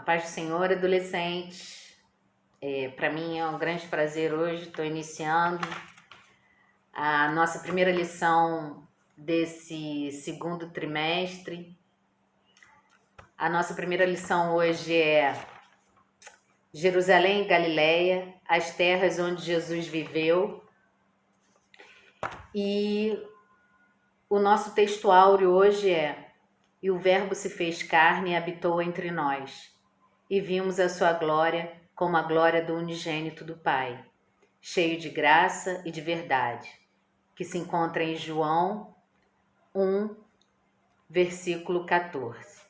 Paz do Senhor, adolescentes. Para mim é um grande prazer hoje, estou iniciando a nossa primeira lição desse segundo trimestre. A nossa primeira lição hoje é Jerusalém e Galileia, as terras onde Jesus viveu. E o nosso texto áureo hoje é: E o Verbo se fez carne e habitou entre nós, e vimos a sua glória como a glória do unigênito do Pai, cheio de graça e de verdade, que se encontra em João 1, versículo 14.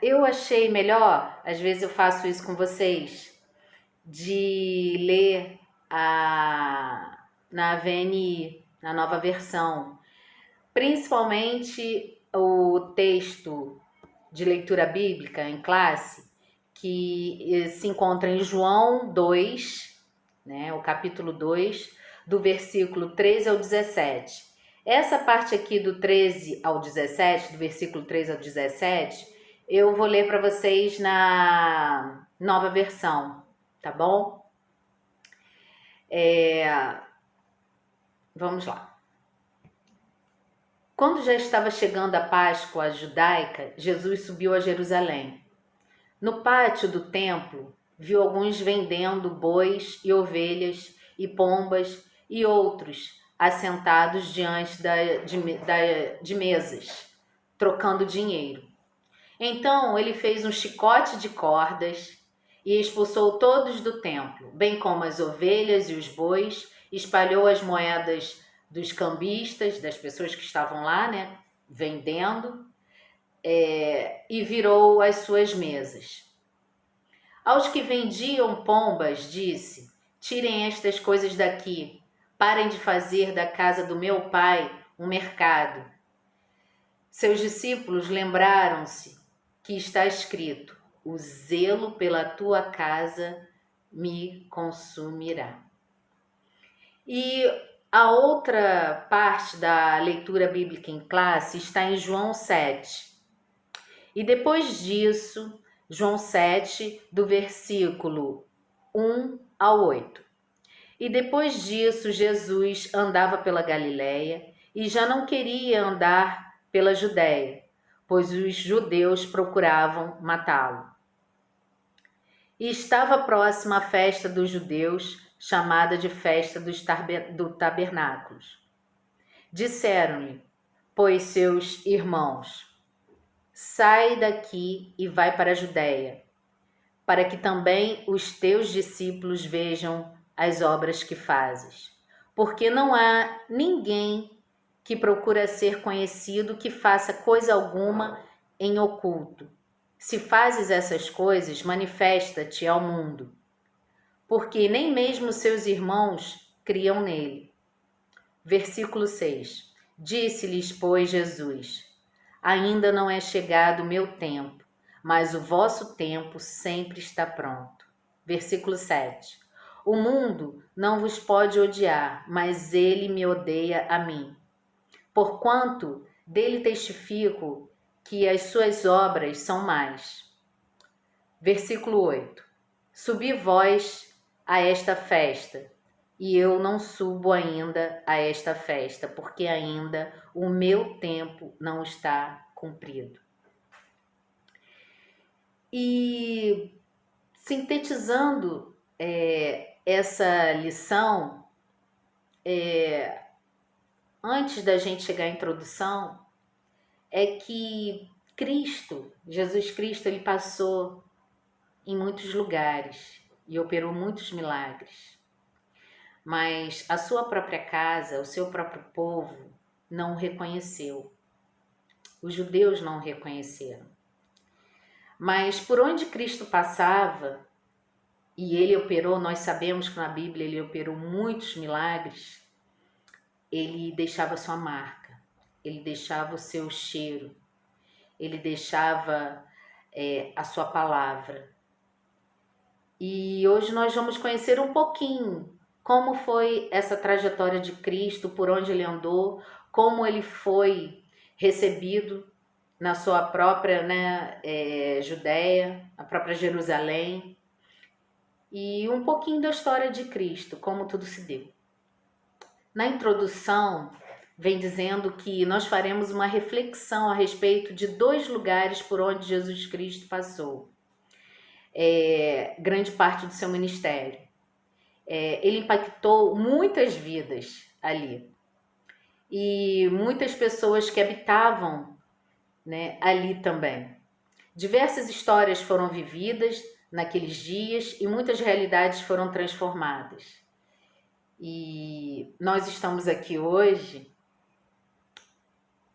Eu achei melhor, às vezes eu faço isso com vocês, de ler na AVNI, na nova versão, principalmente o texto de leitura bíblica em classe, que se encontra em João 2, né, o capítulo 2, do versículo 13 ao 17. Essa parte aqui do 13 ao 17, do versículo 13 ao 17, eu vou ler para vocês na nova versão, tá bom? Vamos lá. Quando já estava chegando a Páscoa judaica, Jesus subiu a Jerusalém. No pátio do templo, viu alguns vendendo bois e ovelhas e pombas e outros assentados diante de mesas, trocando dinheiro. Então ele fez um chicote de cordas e expulsou todos do templo, bem como as ovelhas e os bois, espalhou as moedas dos cambistas, das pessoas que estavam lá, né, vendendo, e virou as suas mesas. Aos que vendiam pombas, disse: Tirem estas coisas daqui, parem de fazer da casa do meu pai um mercado. Seus discípulos lembraram-se que está escrito: O zelo pela tua casa me consumirá. E a outra parte da leitura bíblica em classe está em João 7. E depois disso, João 7, do versículo 1 ao 8. E depois disso, Jesus andava pela Galileia e já não queria andar pela Judéia, pois os judeus procuravam matá-lo. E estava próxima a festa dos judeus, chamada de festa dos tabernáculos. Disseram-lhe, pois, seus irmãos: Sai daqui e vai para a Judéia, para que também os teus discípulos vejam as obras que fazes. Porque não há ninguém que procura ser conhecido que faça coisa alguma em oculto. Se fazes essas coisas, manifesta-te ao mundo. Porque nem mesmo seus irmãos criam nele. Versículo 6. Disse-lhes, pois, Jesus: Ainda não é chegado o meu tempo, mas o vosso tempo sempre está pronto. Versículo 7. O mundo não vos pode odiar, mas ele me odeia a mim. Porquanto dele testifico que as suas obras são más. Versículo 8. Subi vós a esta festa, e eu não subo ainda a esta festa, porque ainda o meu tempo não está cumprido. E sintetizando essa lição, antes da gente chegar à introdução, é que Jesus Cristo, ele passou em muitos lugares e operou muitos milagres. Mas a sua própria casa, o seu próprio povo, não o reconheceu. Os judeus não o reconheceram. Mas por onde Cristo passava, e ele operou, nós sabemos que na Bíblia ele operou muitos milagres, ele deixava sua marca, ele deixava o seu cheiro, ele deixava a sua palavra. E hoje nós vamos conhecer um pouquinho como foi essa trajetória de Cristo, por onde ele andou, como ele foi recebido na sua própria, né, Judéia, a própria Jerusalém, e um pouquinho da história de Cristo, como tudo se deu. Na introdução, vem dizendo que nós faremos uma reflexão a respeito de 2 lugares por onde Jesus Cristo passou, grande parte do seu ministério. Ele impactou muitas vidas ali, e muitas pessoas que habitavam, né, ali também. Diversas histórias foram vividas naqueles dias e muitas realidades foram transformadas. E nós estamos aqui hoje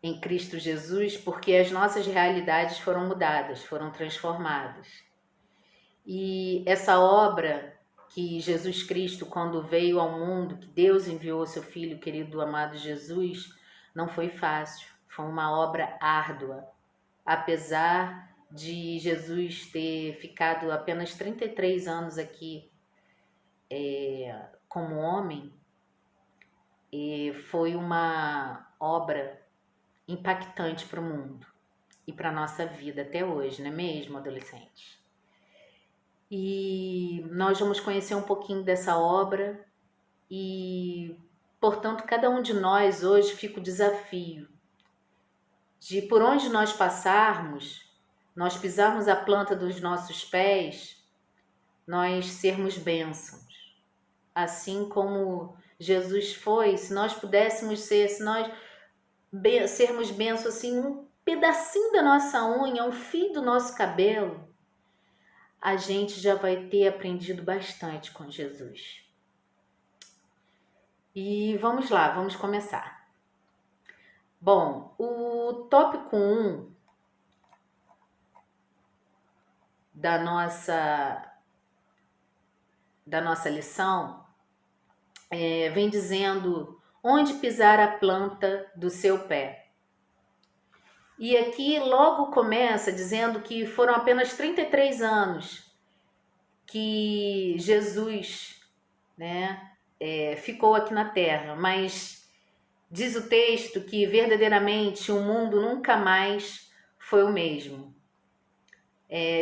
em Cristo Jesus porque as nossas realidades foram mudadas, foram transformadas. E essa obra que Jesus Cristo, quando veio ao mundo, que Deus enviou seu Filho querido, amado Jesus, não foi fácil, foi uma obra árdua. Apesar de Jesus ter ficado apenas 33 anos aqui como homem, foi uma obra impactante para o mundo e para a nossa vida até hoje, não é mesmo, adolescentes? E nós vamos conhecer um pouquinho dessa obra e, portanto, cada um de nós hoje fica o desafio de, por onde nós passarmos, nós pisarmos a planta dos nossos pés, nós sermos bênçãos. Assim como Jesus foi, se nós pudéssemos ser, se nós sermos bênçãos assim, um pedacinho da nossa unha, um fio do nosso cabelo, a gente já vai ter aprendido bastante com Jesus. E vamos lá, vamos começar. Bom, o tópico 1 da nossa lição vem dizendo onde pisar a planta do seu pé. E aqui logo começa dizendo que foram apenas 33 anos que Jesus, né, ficou aqui na Terra, mas diz o texto que verdadeiramente o mundo nunca mais foi o mesmo.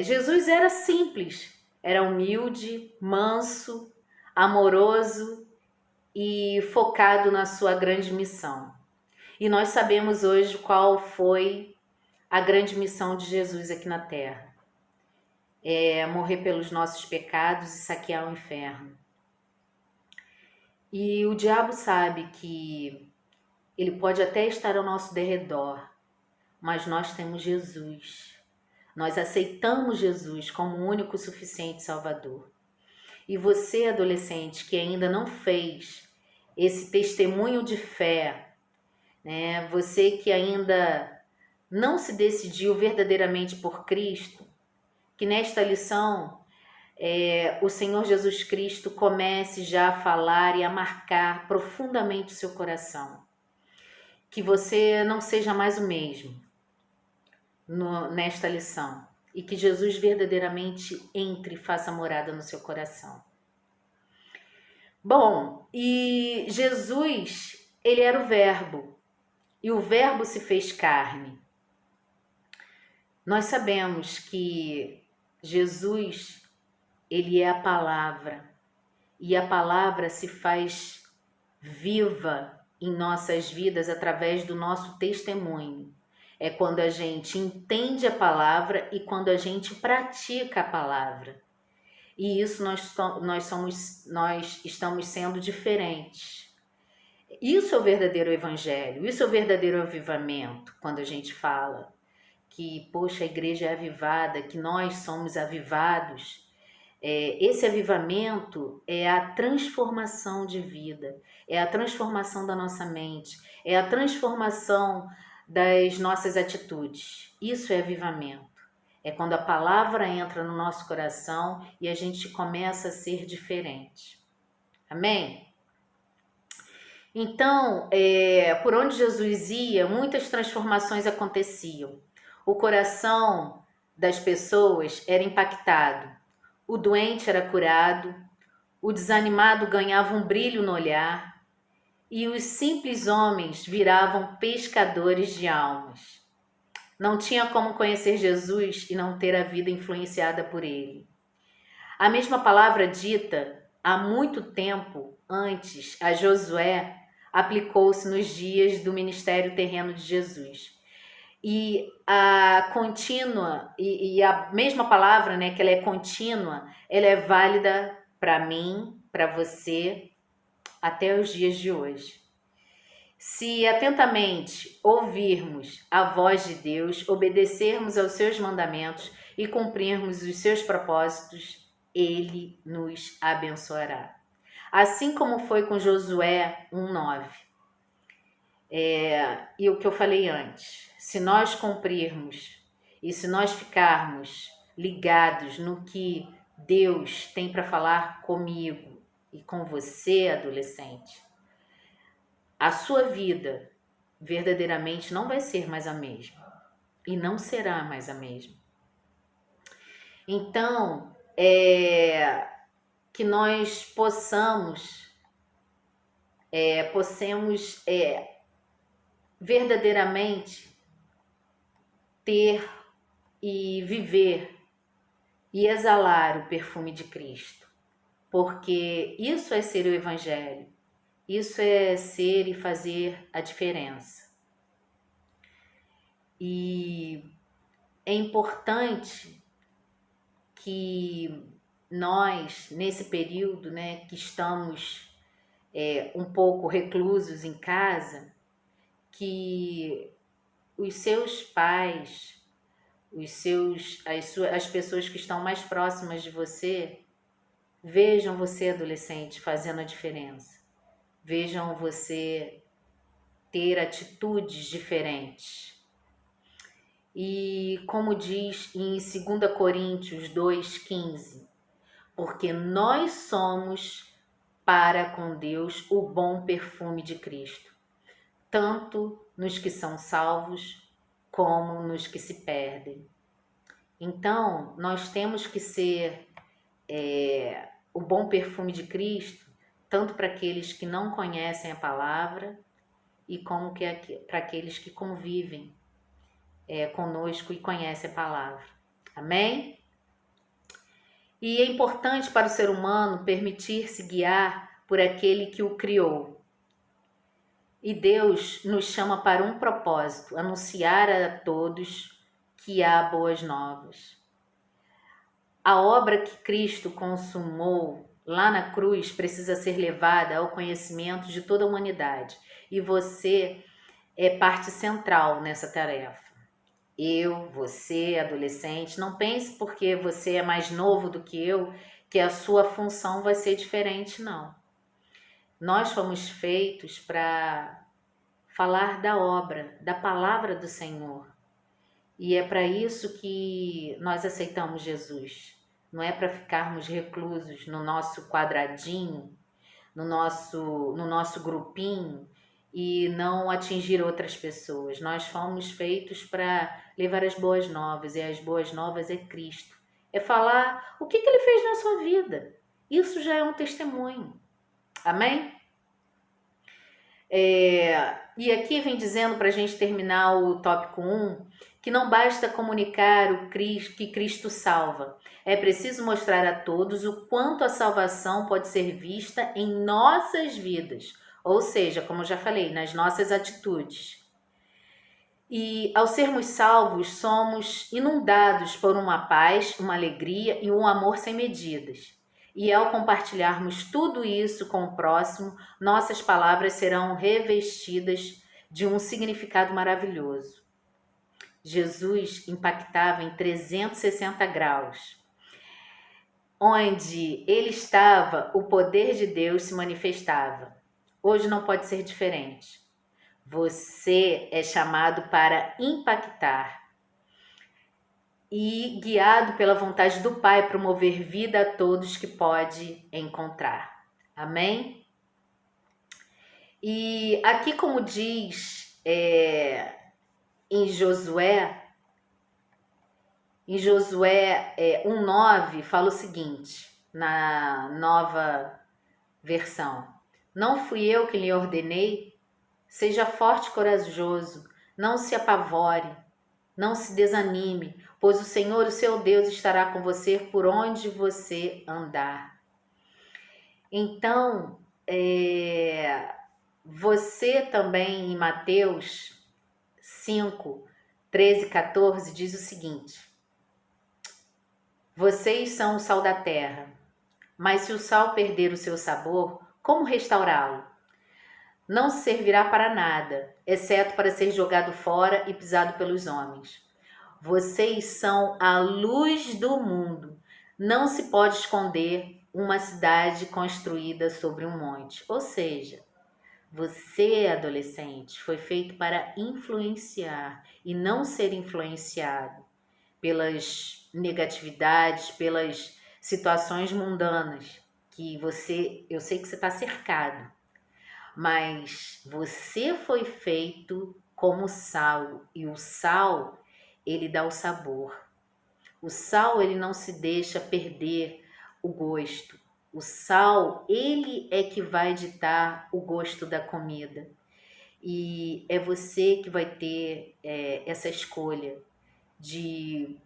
Jesus era simples, era humilde, manso, amoroso e focado na sua grande missão. E nós sabemos hoje qual foi a grande missão de Jesus aqui na Terra. Morrer pelos nossos pecados e saquear o inferno. E o diabo sabe que ele pode até estar ao nosso derredor, mas nós temos Jesus. Nós aceitamos Jesus como o único suficiente Salvador. E você, adolescente, que ainda não fez esse testemunho de fé, né? Você que ainda não se decidiu verdadeiramente por Cristo, que nesta lição o Senhor Jesus Cristo comece já a falar e a marcar profundamente o seu coração. Que você não seja mais o mesmo nesta lição. E que Jesus verdadeiramente entre e faça morada no seu coração. Bom, e Jesus, ele era o Verbo. E o Verbo se fez carne. Nós sabemos que Jesus, ele é a palavra. E a palavra se faz viva em nossas vidas através do nosso testemunho. É quando a gente entende a palavra e quando a gente pratica a palavra. E isso nós estamos sendo diferentes. Isso é o verdadeiro evangelho, isso é o verdadeiro avivamento, quando a gente fala que, poxa, a igreja é avivada, que nós somos avivados. Esse avivamento é a transformação de vida, é a transformação da nossa mente, é a transformação das nossas atitudes. Isso é avivamento. É quando a palavra entra no nosso coração e a gente começa a ser diferente. Amém? Então, por onde Jesus ia, muitas transformações aconteciam. O coração das pessoas era impactado. O doente era curado. O desanimado ganhava um brilho no olhar. E os simples homens viravam pescadores de almas. Não tinha como conhecer Jesus e não ter a vida influenciada por ele. A mesma palavra dita há muito tempo antes a Josué aplicou-se nos dias do ministério terreno de Jesus. E a contínua, e a mesma palavra, né, que ela é contínua, ela é válida para mim, para você, até os dias de hoje. Se atentamente ouvirmos a voz de Deus, obedecermos aos seus mandamentos e cumprirmos os seus propósitos, Ele nos abençoará. Assim como foi com Josué 1:9. E o que eu falei antes, se nós cumprirmos e se nós ficarmos ligados no que Deus tem para falar comigo e com você, adolescente, a sua vida verdadeiramente não vai ser mais a mesma e não será mais a mesma. Então, que nós possamos verdadeiramente ter e viver e exalar o perfume de Cristo, porque isso é ser o Evangelho, isso é ser e fazer a diferença. E é importante que nós, nesse período, né, que estamos um pouco reclusos em casa, que os seus pais, as pessoas que estão mais próximas de você, vejam você, adolescente, fazendo a diferença. Vejam você ter atitudes diferentes. E como diz em 2 Coríntios 2,15, porque nós somos para com Deus o bom perfume de Cristo, tanto nos que são salvos como nos que se perdem. Então, nós temos que ser o bom perfume de Cristo, tanto para aqueles que não conhecem a palavra e como para aqueles que convivem conosco e conhecem a palavra. Amém? E é importante para o ser humano permitir-se guiar por aquele que o criou. E Deus nos chama para um propósito, anunciar a todos que há boas novas. A obra que Cristo consumou lá na cruz precisa ser levada ao conhecimento de toda a humanidade. E você é parte central nessa tarefa. Eu, você, adolescente, não pense porque você é mais novo do que eu, que a sua função vai ser diferente, não. Nós fomos feitos para falar da obra, da palavra do Senhor. E é para isso que nós aceitamos Jesus. Não é para ficarmos reclusos no nosso quadradinho, no nosso grupinho e não atingir outras pessoas. Nós fomos feitos para levar as boas novas, e as boas novas é Cristo. É falar o que Ele fez na sua vida. Isso já é um testemunho. Amém? E aqui vem dizendo para a gente terminar o tópico 1, que não basta comunicar que Cristo salva. É preciso mostrar a todos o quanto a salvação pode ser vista em nossas vidas. Ou seja, como eu já falei, nas nossas atitudes. E ao sermos salvos, somos inundados por uma paz, uma alegria e um amor sem medidas. E ao compartilharmos tudo isso com o próximo, nossas palavras serão revestidas de um significado maravilhoso. Jesus impactava em 360 graus. Onde ele estava, o poder de Deus se manifestava. Hoje não pode ser diferente. Você é chamado para impactar e guiado pela vontade do Pai, promover vida a todos que pode encontrar. Amém? E aqui, como diz em Josué 1:9, fala o seguinte, na nova versão: não fui eu que lhe ordenei? Seja forte e corajoso, não se apavore, Não se desanime, pois o Senhor, o seu Deus, estará com você por onde você andar. Então, você também em Mateus 5, 13 e 14 diz o seguinte: vocês são o sal da terra, mas se o sal perder o seu sabor, como restaurá-lo? Não servirá para nada, exceto para ser jogado fora e pisado pelos homens. Vocês são a luz do mundo. Não se pode esconder uma cidade construída sobre um monte. Ou seja, você, adolescente, foi feito para influenciar e não ser influenciado pelas negatividades, pelas situações mundanas que eu sei que você está cercado, mas você foi feito como sal, e o sal, ele dá o sabor. O sal, ele não se deixa perder o gosto. O sal, ele é que vai ditar o gosto da comida. E é você que vai ter essa escolha de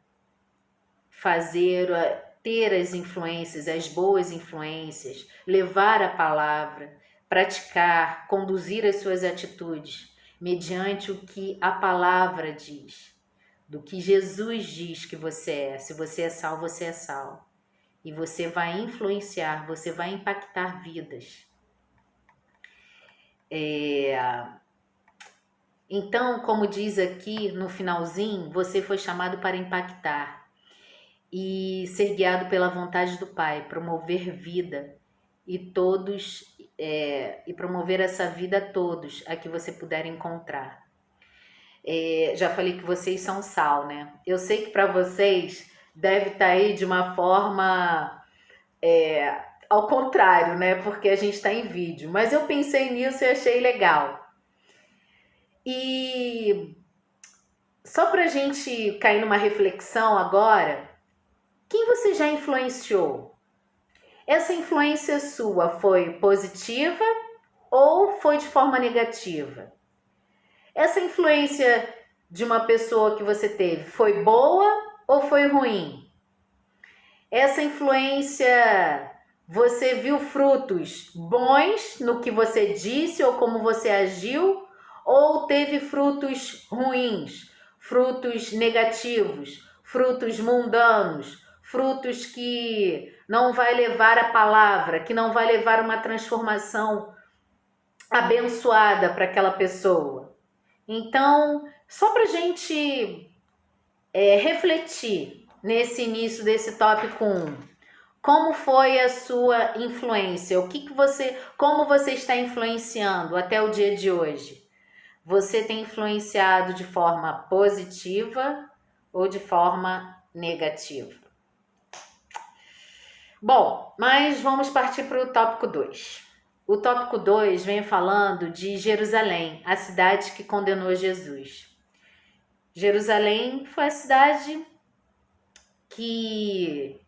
ter as influências, as boas influências, levar a palavra, praticar, conduzir as suas atitudes mediante o que a palavra diz, do que Jesus diz que você é. Se você é sal, você é sal. E você vai influenciar, você vai impactar vidas. Então, como diz aqui no finalzinho, você foi chamado para impactar e ser guiado pela vontade do Pai, promover vida e promover essa vida a todos a que você puder encontrar. Já falei que vocês são sal, né? Eu sei que para vocês deve estar aí de uma forma ao contrário, né? Porque a gente está em vídeo. Mas eu pensei nisso e achei legal. E só para a gente cair numa reflexão agora, quem você já influenciou? Essa influência sua foi positiva ou foi de forma negativa? Essa influência de uma pessoa que você teve foi boa ou foi ruim? Essa influência, você viu frutos bons no que você disse ou como você agiu? Ou teve frutos ruins, frutos negativos, frutos mundanos, frutos que não vai levar a palavra, que não vai levar uma transformação abençoada para aquela pessoa? Então, só para a gente refletir nesse início desse tópico 1, como foi a sua influência? Como você está influenciando até o dia de hoje? Você tem influenciado de forma positiva ou de forma negativa? Bom, mas vamos partir para o tópico 2. O tópico 2 vem falando de Jerusalém, a cidade que condenou Jesus. Jerusalém foi a cidade que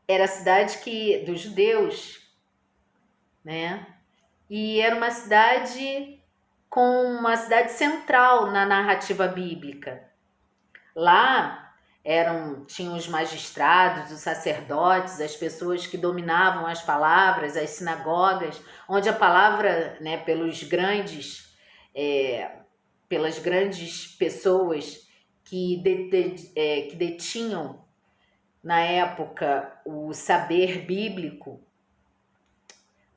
era a cidade dos judeus, né? E era uma cidade central na narrativa bíblica. Lá tinham os magistrados, os sacerdotes, as pessoas que dominavam as palavras, as sinagogas, onde a palavra, né, pelas grandes pessoas que detinham na época o saber bíblico,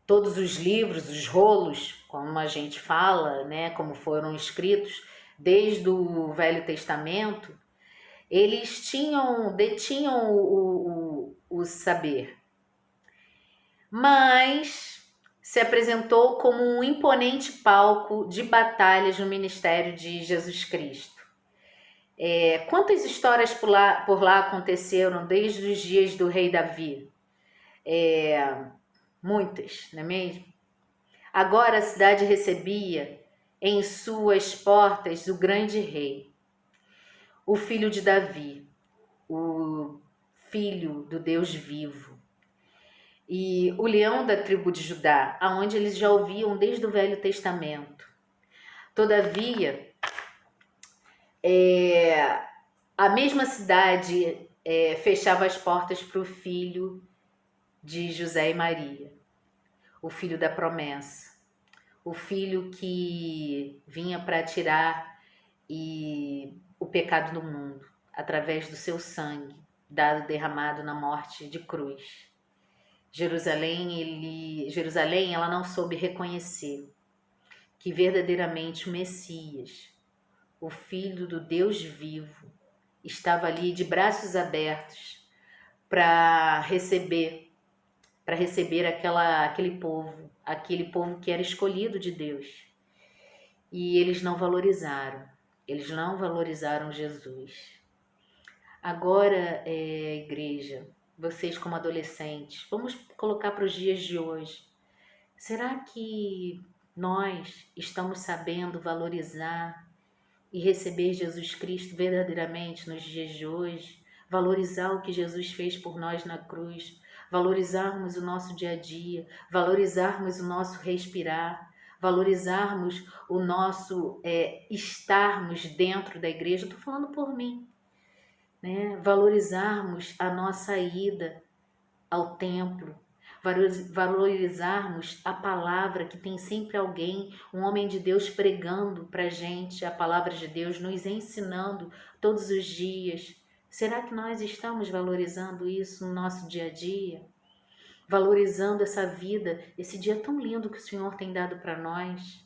todos os livros, os rolos, como a gente fala, né, como foram escritos desde o Velho Testamento, eles detinham o saber, mas se apresentou como um imponente palco de batalhas no ministério de Jesus Cristo. Quantas histórias por lá aconteceram desde os dias do rei Davi? Muitas, não é mesmo? Agora a cidade recebia em suas portas o grande rei, o filho de Davi, o filho do Deus vivo, e o leão da tribo de Judá, aonde eles já ouviam desde o Velho Testamento. Todavia, a mesma cidade fechava as portas para o filho de José e Maria, o filho da promessa, o filho que vinha para tirar o pecado do mundo através do seu sangue dado derramado na morte de cruz. Jerusalém, ela não soube reconhecer que verdadeiramente o Messias, o Filho do Deus vivo, estava ali de braços abertos para receber aquele povo que era escolhido de Deus. E eles não valorizaram Jesus. Agora, igreja, vocês como adolescentes, vamos colocar para os dias de hoje. Será que nós estamos sabendo valorizar e receber Jesus Cristo verdadeiramente nos dias de hoje? Valorizar o que Jesus fez por nós na cruz, valorizarmos o nosso dia a dia, valorizarmos o nosso respirar, valorizarmos o nosso estarmos dentro da igreja. Estou falando por mim, né? Valorizarmos a nossa ida ao templo, valorizarmos a palavra, que tem sempre alguém, um homem de Deus pregando para a gente a palavra de Deus, nos ensinando todos os dias. Será que nós estamos valorizando isso no nosso dia a dia? Valorizando essa vida, esse dia tão lindo que o Senhor tem dado para nós?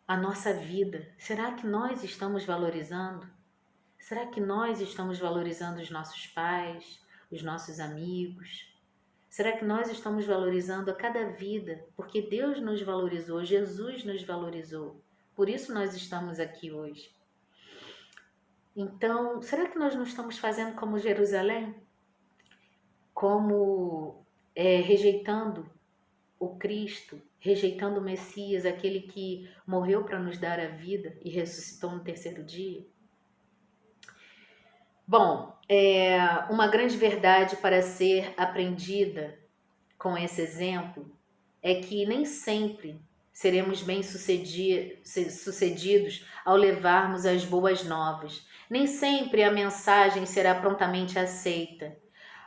A nossa vida, será que nós estamos valorizando? Será que nós estamos valorizando os nossos pais, os nossos amigos? Será que nós estamos valorizando a cada vida? Porque Deus nos valorizou, Jesus nos valorizou. Por isso nós estamos aqui hoje. Então, será que nós não estamos fazendo como Jerusalém? Como rejeitando o Cristo, rejeitando o Messias, aquele que morreu para nos dar a vida e ressuscitou no terceiro dia? Bom, uma grande verdade para ser aprendida com esse exemplo é que nem sempre seremos bem-sucedidos ao levarmos as boas novas. Nem sempre a mensagem será prontamente aceita,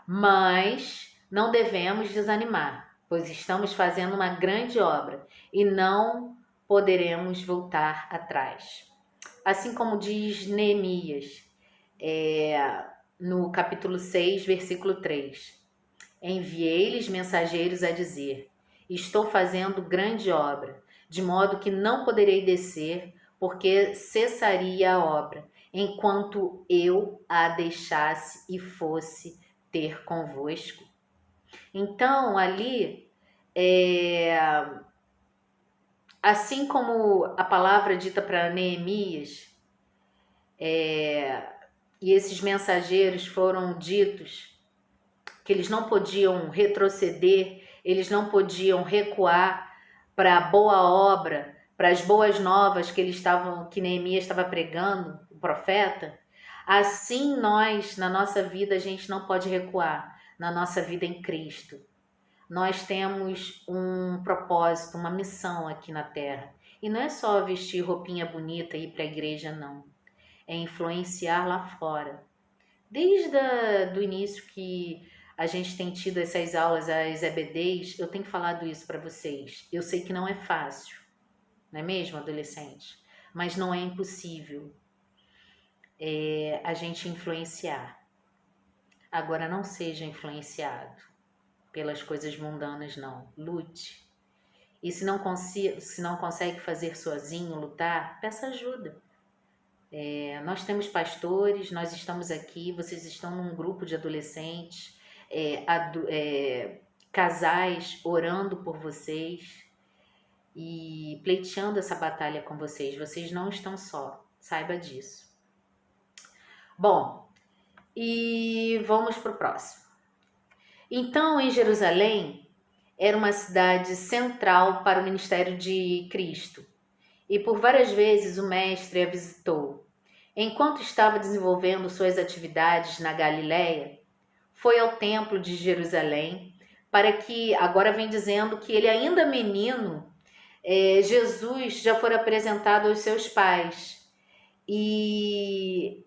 mas não devemos desanimar, pois estamos fazendo uma grande obra e não poderemos voltar atrás. Assim como diz Neemias, no capítulo 6, versículo 3. Enviei-lhes mensageiros a dizer: estou fazendo grande obra, de modo que não poderei descer, porque cessaria a obra, enquanto eu a deixasse e fosse ter convosco. Então, ali, assim como a palavra dita para Neemias, e esses mensageiros foram ditos que eles não podiam retroceder, eles não podiam recuar para a boa obra, para as boas novas que Neemias estava pregando, o profeta. Assim nós, na nossa vida, a gente não pode recuar, na nossa vida em Cristo. Nós temos um propósito, uma missão aqui na Terra. E não é só vestir roupinha bonita e ir para a igreja, não. É influenciar lá fora. Desde o início que a gente tem tido essas aulas, as EBDs, eu tenho falado isso para vocês. Eu sei que não é fácil, não é mesmo, adolescente? Mas não é impossível a gente influenciar. Agora, não seja influenciado pelas coisas mundanas, não. Lute. E se não consegue fazer sozinho, lutar, peça ajuda. Nós temos pastores, nós estamos aqui, vocês estão num grupo de adolescentes, casais orando por vocês e pleiteando essa batalha com vocês. Vocês não estão só, saiba disso. Bom, e vamos para o próximo. Então, em Jerusalém, era uma cidade central para o ministério de Cristo. E por várias vezes o mestre a visitou. Enquanto estava desenvolvendo suas atividades na Galiléia, foi ao templo de Jerusalém, para que, agora vem dizendo que ele ainda menino, Jesus já fora apresentado aos seus pais. E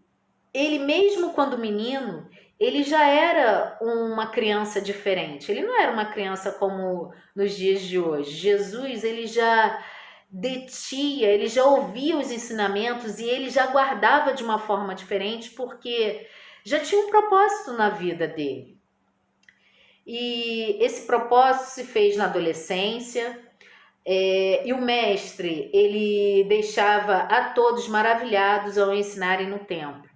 ele mesmo quando menino, ele já era uma criança diferente. Ele não era uma criança como nos dias de hoje. Jesus, ele já detia, ele já ouvia os ensinamentos e ele já guardava de uma forma diferente, porque já tinha um propósito na vida dele. E esse propósito se fez na adolescência, e o mestre, ele deixava a todos maravilhados ao ensinarem no templo.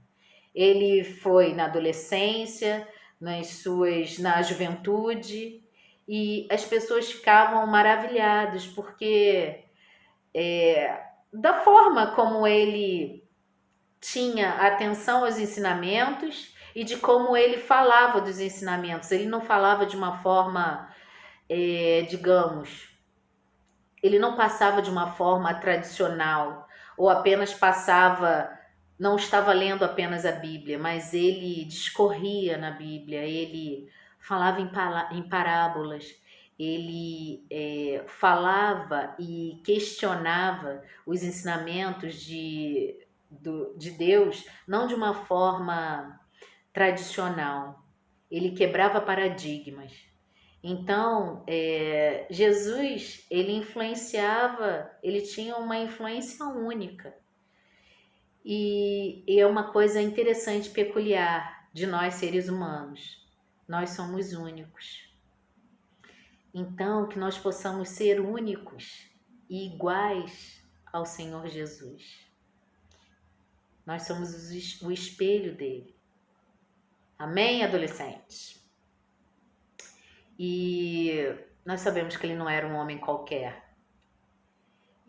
Ele foi na adolescência, na juventude, e as pessoas ficavam maravilhadas, porque da forma como ele tinha atenção aos ensinamentos e de como ele falava dos ensinamentos. Ele não falava de uma forma, digamos, ele não passava de uma forma tradicional, ou apenas passava, não estava lendo apenas a Bíblia, mas ele discorria na Bíblia, ele falava em parábolas, ele falava e questionava os ensinamentos de Deus, não de uma forma tradicional. Ele quebrava paradigmas. Então, Jesus, ele influenciava, ele tinha uma influência única. E é uma coisa interessante, peculiar de nós seres humanos. Nós somos únicos. Então, que nós possamos ser únicos e iguais ao Senhor Jesus. Nós somos o espelho dele. Amém, adolescentes? E nós sabemos que ele não era um homem qualquer.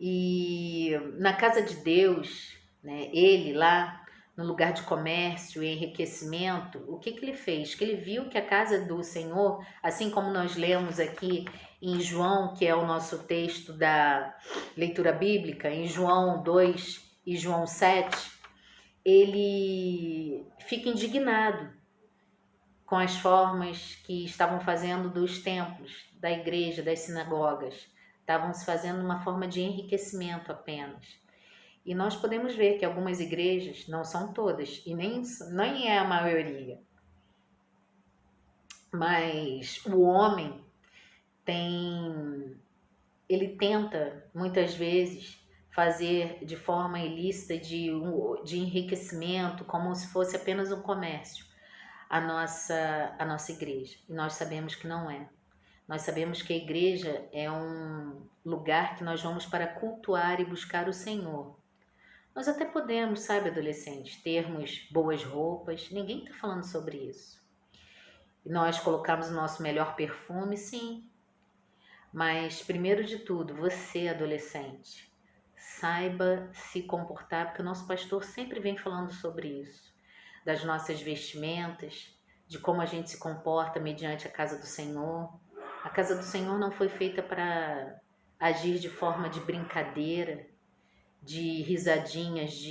E na casa de Deus, né, ele lá no lugar de comércio e enriquecimento, o que ele fez? Que ele viu que a casa do Senhor, assim como nós lemos aqui em João, que é o nosso texto da leitura bíblica, em João 2 e João 7, ele fica indignado com as formas que estavam fazendo dos templos, da igreja, das sinagogas. Estavam se fazendo uma forma de enriquecimento apenas. E nós podemos ver que algumas igrejas, não são todas, e nem é a maioria, mas o homem ele tenta, muitas vezes, fazer de forma ilícita de enriquecimento, como se fosse apenas um comércio, a nossa igreja. E nós sabemos que não é. Nós sabemos que a igreja é um lugar que nós vamos para cultuar e buscar o Senhor. Nós até podemos, sabe, adolescentes, termos boas roupas, ninguém está falando sobre isso. E nós colocamos o nosso melhor perfume, sim. Mas, primeiro de tudo, você, adolescente, saiba se comportar, porque o nosso pastor sempre vem falando sobre isso. Das nossas vestimentas, de como a gente se comporta mediante a casa do Senhor. A casa do Senhor não foi feita para agir de forma de brincadeira, de risadinhas,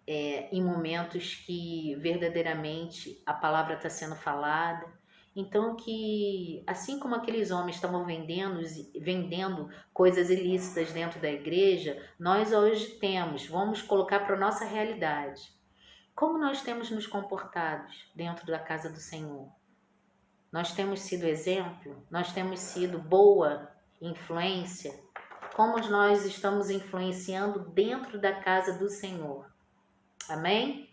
em momentos que verdadeiramente a palavra está sendo falada. Então, que assim como aqueles homens estavam vendendo coisas ilícitas dentro da igreja, nós hoje vamos colocar para a nossa realidade. Como nós temos nos comportado dentro da casa do Senhor? Nós temos sido exemplo? Nós temos sido boa influência? Como nós estamos influenciando dentro da casa do Senhor? Amém?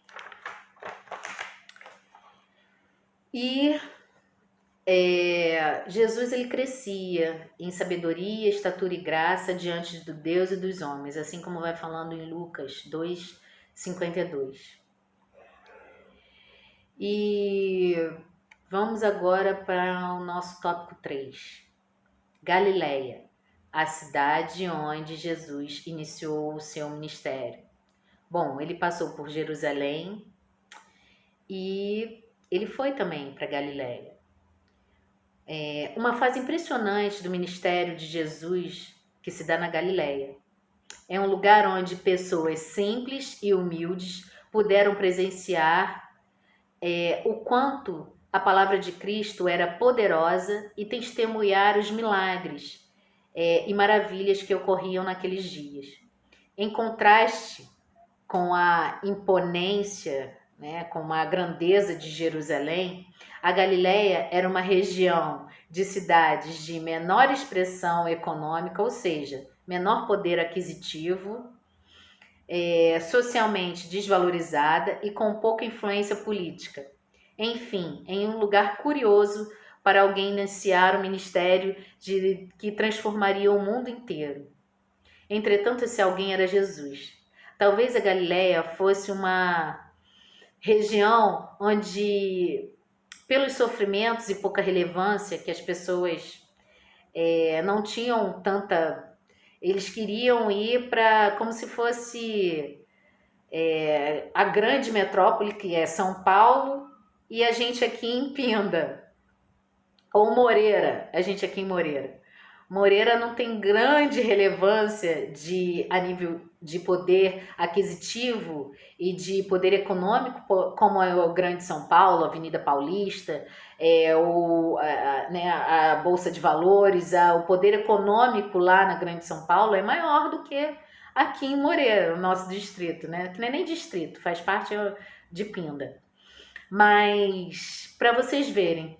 E Jesus, ele crescia em sabedoria, estatura e graça diante do Deus e dos homens, assim como vai falando em Lucas 2:52. E vamos agora para o nosso tópico 3. Galileia, a cidade onde Jesus iniciou o seu ministério. Bom, ele passou por Jerusalém e ele foi também para Galileia. Uma fase impressionante do ministério de Jesus que se dá na Galileia. É um lugar onde pessoas simples e humildes puderam presenciar o quanto a palavra de Cristo era poderosa e testemunhar os milagres e maravilhas que ocorriam naqueles dias. Em contraste com a imponência, né, com a grandeza de Jerusalém, a Galileia era uma região de cidades de menor expressão econômica, ou seja, menor poder aquisitivo, socialmente desvalorizada e com pouca influência política. Enfim, em um lugar curioso para alguém iniciar um ministério que transformaria o mundo inteiro. Entretanto, esse alguém era Jesus. Talvez a Galileia fosse uma região onde, pelos sofrimentos e pouca relevância que as pessoas não tinham tanta. Eles queriam ir para como se fosse a grande metrópole, que é São Paulo, e a gente aqui em Pinda, ou Moreira, a gente aqui em Moreira. Moreira não tem grande relevância a nível de poder aquisitivo e de poder econômico, como é o Grande São Paulo, a Avenida Paulista, né, a Bolsa de Valores, o poder econômico lá na Grande São Paulo é maior do que aqui em Moreira, o nosso distrito, né? Que não é nem distrito, faz parte de Pinda. Mas, para vocês verem,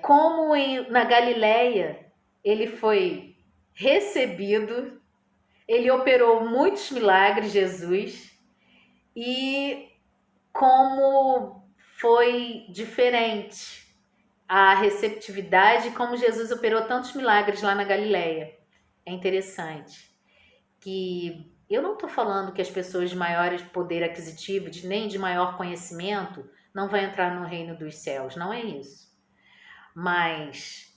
como na Galileia ele foi recebido, ele operou muitos milagres, Jesus, e como foi diferente a receptividade, como Jesus operou tantos milagres lá na Galileia. É interessante que eu não estou falando que as pessoas de maior poder aquisitivo, nem de maior conhecimento, não vão entrar no reino dos céus, não é isso. Mas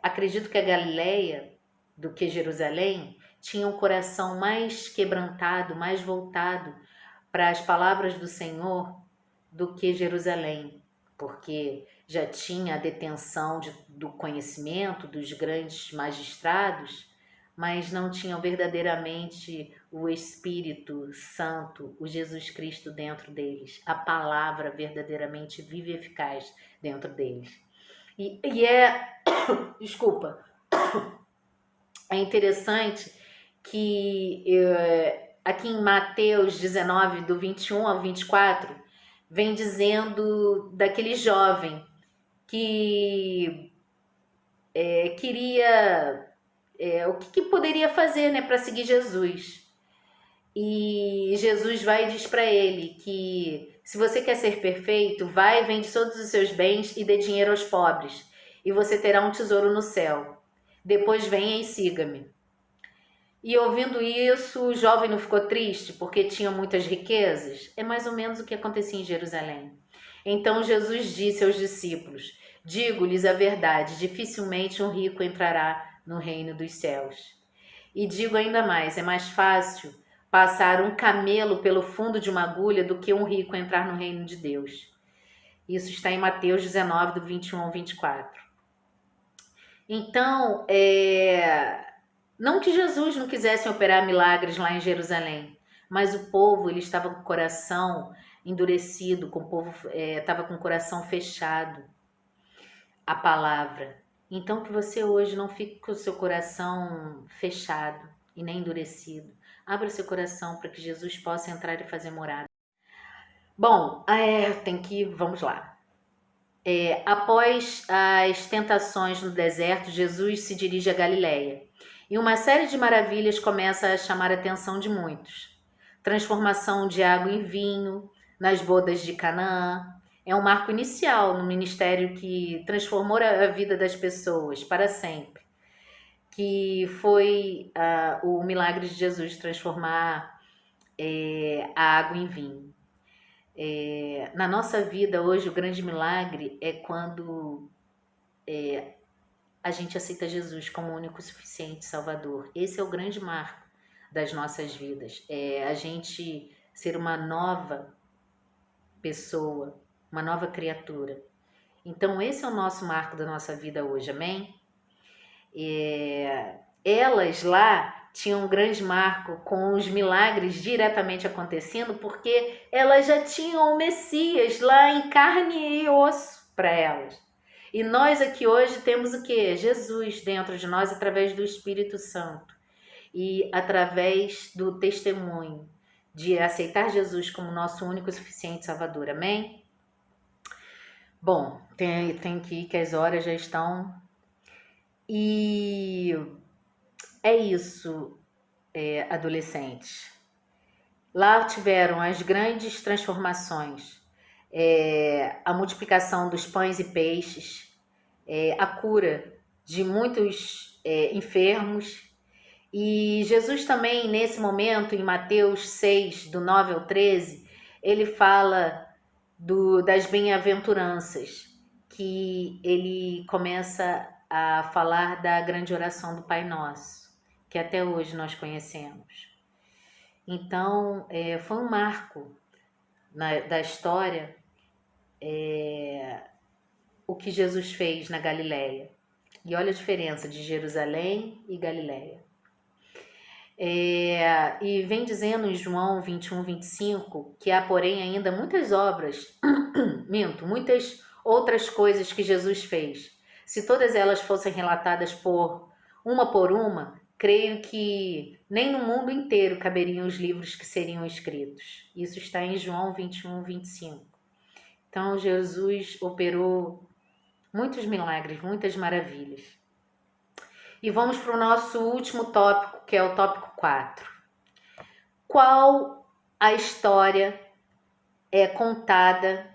acredito que a Galileia, do que Jerusalém, tinha um coração mais quebrantado, mais voltado para as palavras do Senhor do que Jerusalém, porque já tinha a detenção do conhecimento dos grandes magistrados, mas não tinham verdadeiramente o Espírito Santo, o Jesus Cristo dentro deles, a palavra verdadeiramente viva e eficaz dentro deles. Desculpa, é interessante que aqui em Mateus 19, do 21 ao 24, vem dizendo daquele jovem que queria, o que poderia fazer, né, para seguir Jesus. E Jesus vai e diz para ele que se você quer ser perfeito, vai, vende todos os seus bens e dê dinheiro aos pobres, e você terá um tesouro no céu. Depois venha e siga-me. E ouvindo isso, o jovem não ficou triste porque tinha muitas riquezas? É mais ou menos o que acontecia em Jerusalém. Então Jesus disse aos discípulos: digo-lhes a verdade, dificilmente um rico entrará no reino dos céus. E digo ainda mais, é mais fácil passar um camelo pelo fundo de uma agulha do que um rico entrar no reino de Deus. Isso está em Mateus 19, do 21 ao 24. Então, não que Jesus não quisesse operar milagres lá em Jerusalém, mas o povo ele estava com o coração endurecido, o povo estava com o coração fechado à palavra. Então, que você hoje não fique com o seu coração fechado e nem endurecido. Abra seu coração para que Jesus possa entrar e fazer morada. Bom, vamos lá. Após as tentações no deserto, Jesus se dirige a Galileia. E uma série de maravilhas começa a chamar a atenção de muitos. Transformação de água em vinho, nas bodas de Canaã. É um marco inicial no ministério que transformou a vida das pessoas para sempre. Que foi o milagre de Jesus transformar a água em vinho. Na nossa vida hoje, o grande milagre é quando a gente aceita Jesus como o único suficiente Salvador. Esse é o grande marco das nossas vidas. A gente ser uma nova pessoa, uma nova criatura. Então, esse é o nosso marco da nossa vida hoje, amém? Elas lá tinham um grande marco com os milagres diretamente acontecendo, porque elas já tinham o Messias lá em carne e osso para elas. E nós aqui hoje temos o quê? Jesus dentro de nós através do Espírito Santo. e através do testemunho de aceitar Jesus como nosso único e suficiente Salvador. Amém? Bom, tem que ir que as horas já estão. E é isso, adolescentes. Lá tiveram as grandes transformações, a multiplicação dos pães e peixes, a cura de muitos enfermos. E Jesus também, nesse momento, em Mateus 6, do 9 ao 13, ele fala das bem-aventuranças, que ele começa a falar da grande oração do Pai Nosso, que até hoje nós conhecemos. Então, foi um marco da história o que Jesus fez na Galileia. E olha a diferença de Jerusalém e Galileia. E vem dizendo em João 21, 25, que há, porém, ainda muitas obras, muitas outras coisas que Jesus fez. Se todas elas fossem relatadas por uma, creio que nem no mundo inteiro caberiam os livros que seriam escritos. Isso está em João 21, 25. Então, Jesus operou muitos milagres, muitas maravilhas. E vamos para o nosso último tópico, que é o tópico 4. Qual história é contada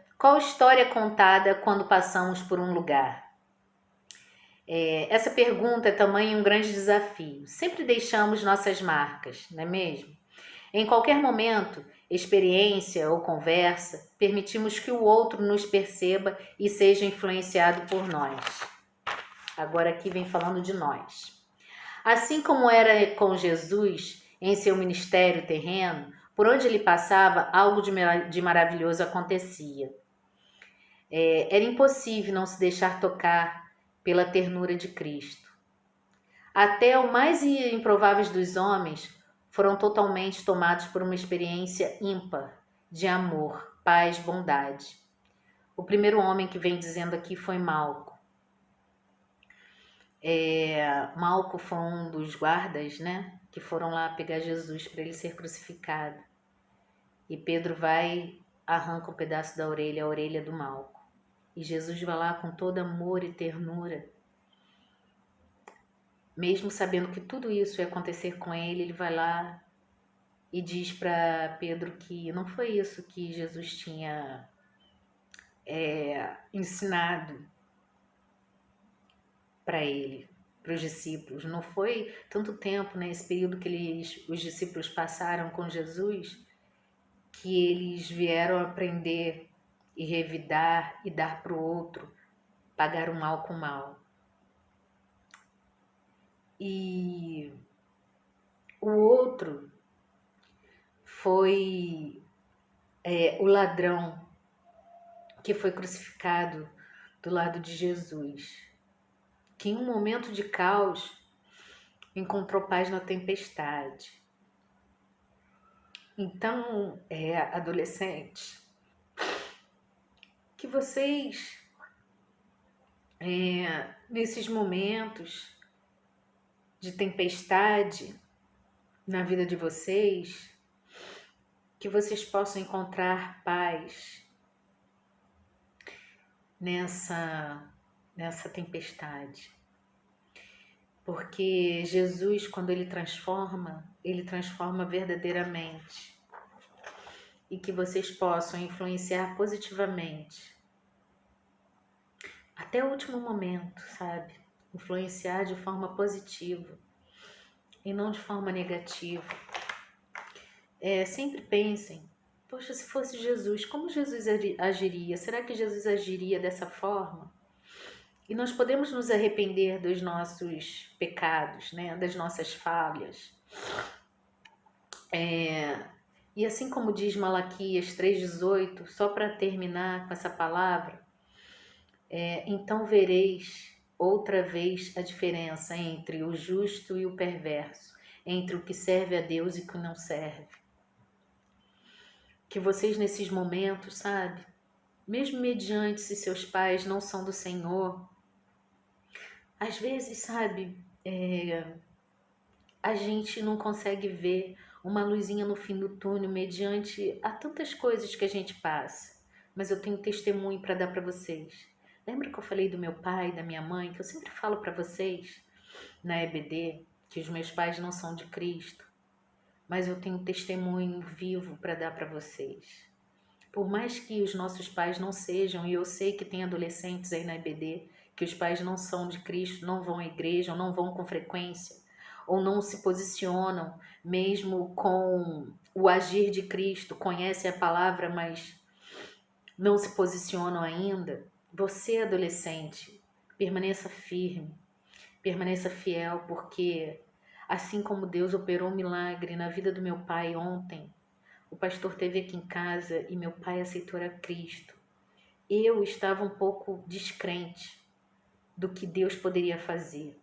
quando passamos por um lugar? Essa pergunta é também um grande desafio. Sempre deixamos nossas marcas, não é mesmo? Em qualquer momento, experiência ou conversa, permitimos que o outro nos perceba e seja influenciado por nós. Agora aqui vem falando de nós. Assim como era com Jesus em seu ministério terreno, por onde ele passava, algo de maravilhoso acontecia. Era impossível não se deixar tocar pela ternura de Cristo. Até os mais improváveis dos homens foram totalmente tomados por uma experiência ímpar de amor, paz, bondade. O primeiro homem que vem dizendo aqui foi Malco. Malco foi um dos guardas, né, que foram lá pegar Jesus para ele ser crucificado. E Pedro vai, arranca um pedaço da orelha, a orelha do Malco. E Jesus vai lá com todo amor e ternura. Mesmo sabendo que tudo isso ia acontecer com ele, ele vai lá e diz para Pedro que não foi isso que Jesus tinha ensinado para ele, para os discípulos. Não foi tanto tempo, né, esse período que os discípulos passaram com Jesus, que eles vieram aprender e revidar e dar para o outro, pagar o mal com o mal. E o outro foi o ladrão que foi crucificado do lado de Jesus, que em um momento de caos encontrou paz na tempestade. Então, adolescentes, que vocês, nesses momentos de tempestade na vida de vocês, que vocês possam encontrar paz nessa tempestade. Porque Jesus, quando ele transforma verdadeiramente. E que vocês possam influenciar positivamente. Até o último momento, sabe? Influenciar de forma positiva e não de forma negativa. Sempre pensem, poxa, se fosse Jesus, como Jesus agiria? Será que Jesus agiria dessa forma? E nós podemos nos arrepender dos nossos pecados, né? Das nossas falhas. E assim como diz Malaquias 3,18, só para terminar com essa palavra, então vereis outra vez a diferença entre o justo e o perverso, entre o que serve a Deus e o que não serve. Que vocês nesses momentos, sabe, mesmo mediante se seus pais não são do Senhor, às vezes, sabe, a gente não consegue ver uma luzinha no fim do túnel mediante a tantas coisas que a gente passa. Mas eu tenho testemunho para dar para vocês. Lembra que eu falei do meu pai, da minha mãe, que eu sempre falo para vocês na EBD, que os meus pais não são de Cristo, mas eu tenho testemunho vivo para dar para vocês. Por mais que os nossos pais não sejam, e eu sei que tem adolescentes aí na EBD, que os pais não são de Cristo, não vão à igreja, ou não vão com frequência, ou não se posicionam mesmo com o agir de Cristo, conhecem a palavra, mas não se posicionam ainda. Você, adolescente, permaneça firme, permaneça fiel, porque assim como Deus operou um milagre na vida do meu pai ontem, o pastor esteve aqui em casa e meu pai aceitou a Cristo. Eu estava um pouco descrente do que Deus poderia fazer.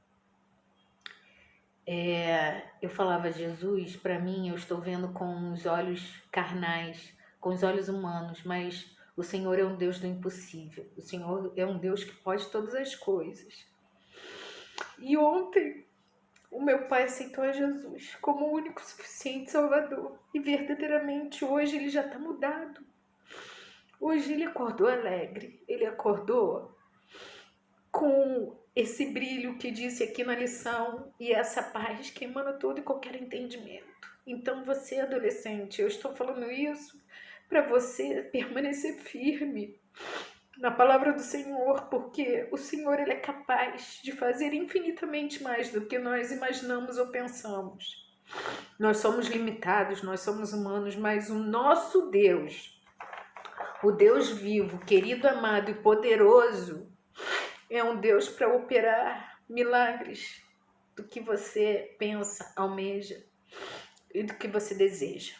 Eu falava, Jesus, para mim eu estou vendo com os olhos carnais, com os olhos humanos, mas o Senhor é um Deus do impossível. O Senhor é um Deus que pode todas as coisas. E ontem o meu pai aceitou a Jesus como o único suficiente Salvador. E verdadeiramente hoje ele já está mudado. Hoje ele acordou alegre. Ele acordou com esse brilho que disse aqui na lição e essa paz que emana todo e qualquer entendimento. Então você, adolescente, eu estou falando isso para você permanecer firme na palavra do Senhor, porque o Senhor ele é capaz de fazer infinitamente mais do que nós imaginamos ou pensamos. Nós somos limitados, nós somos humanos, mas o nosso Deus, o Deus vivo, querido, amado e poderoso, é um Deus para operar milagres do que você pensa, almeja e do que você deseja.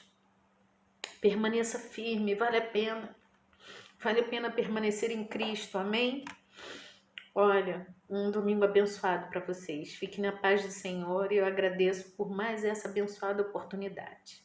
Permaneça firme, vale a pena. Vale a pena permanecer em Cristo, amém? Olha, um domingo abençoado para vocês. Fiquem na paz do Senhor e eu agradeço por mais essa abençoada oportunidade.